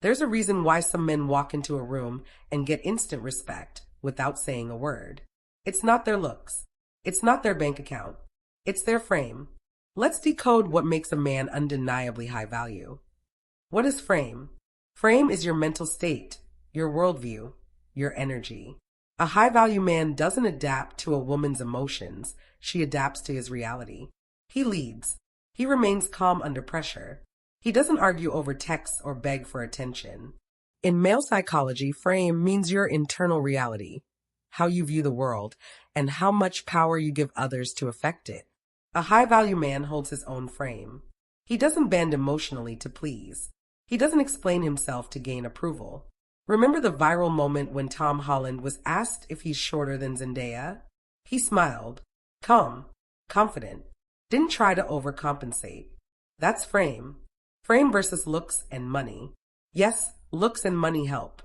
There's a reason why some men walk into a room and get instant respect without saying a word. It's not their looks. It's not their bank account. It's their frame. Let's decode what makes a man undeniably high value. What is frame? Frame is your mental state, your worldview, your energy. A high-value man doesn't adapt to a woman's emotions. She adapts to his reality. He leads. He remains calm under pressure. He doesn't argue over texts or beg for attention. In male psychology, frame means your internal reality, how you view the world, and how much power you give others to affect it. A high-value man holds his own frame. He doesn't bend emotionally to please. He doesn't explain himself to gain approval. Remember the viral moment when Tom Holland was asked if he's shorter than Zendaya? He smiled, calm, confident, didn't try to overcompensate. That's frame. Frame versus looks and money. Yes, looks and money help,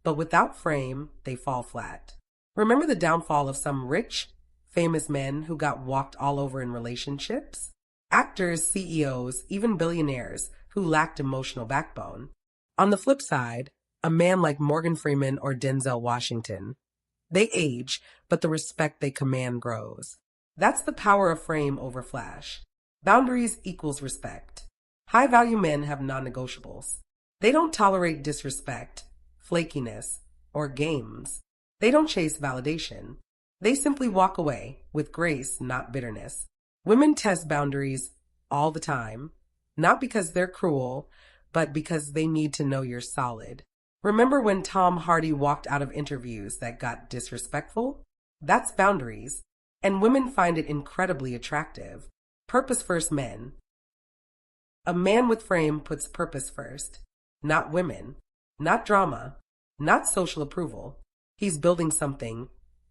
but without frame, they fall flat. Remember the downfall of some rich, famous men who got walked all over in relationships? Actors, CEOs, even billionaires who lacked emotional backbone. On the flip side, a man like Morgan Freeman or Denzel Washington. They age, but the respect they command grows. That's the power of frame over flash. Boundaries equals respect. High-value men have non-negotiables. They don't tolerate disrespect, flakiness, or games. They don't chase validation. They simply walk away with grace, not bitterness. Women test boundaries all the time, not because they're cruel, but because they need to know you're solid. Remember when Tom Hardy walked out of interviews that got disrespectful? That's boundaries, and women find it incredibly attractive. Purpose first men. A man with frame puts purpose first, not women, not drama, not social approval. He's building something,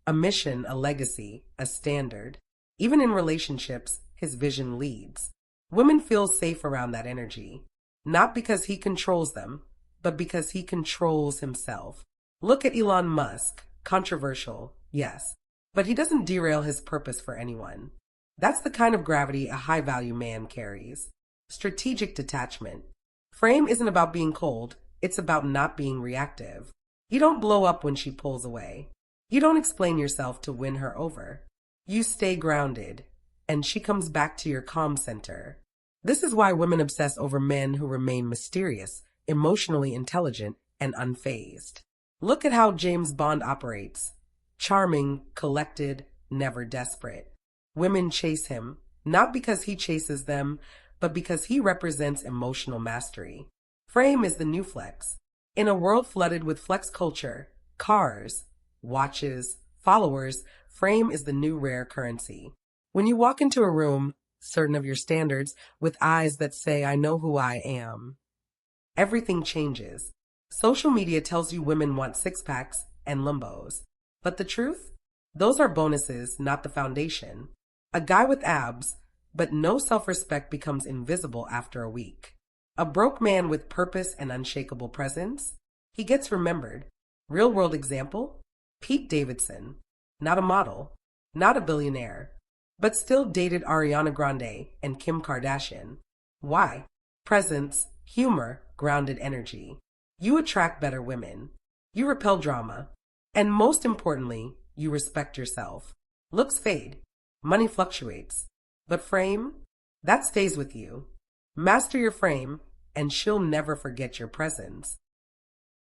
a mission, a legacy, a standard. Even in relationships, his vision leads. Women feel safe around that energy, not because he controls them, but because he controls himself. Look at Elon Musk. Controversial, yes, but he doesn't derail his purpose for anyone. That's the kind of gravity a high-value man carries. Strategic detachment. Frame isn't about being cold, it's about not being reactive. You don't blow up when she pulls away. You don't explain yourself to win her over. You stay grounded, and she comes back to your calm center. This is why women obsess over men who remain mysterious, emotionally intelligent, and unfazed. Look at how James Bond operates. Charming, collected, never desperate. Women chase him, not because he chases them, but because he represents emotional mastery. Frame is the new flex. In a world flooded with flex culture, cars, watches, followers, frame is the new rare currency. When you walk into a room, certain of your standards, with eyes that say, I know who I am, everything changes. Social media tells you women want six-packs and limbos. But the truth? Those are bonuses, not the foundation. A guy with abs, but no self-respect becomes invisible after a week. A broke man with purpose and unshakable presence, he gets remembered. Real-world example? Pete Davidson. Not a model, not a billionaire, but still dated Ariana Grande and Kim Kardashian. Why? Presence, humor, grounded energy. You attract better women. You repel drama. And most importantly, you respect yourself. Looks fade. Money fluctuates. But frame? That stays with you. Master your frame, and she'll never forget your presence.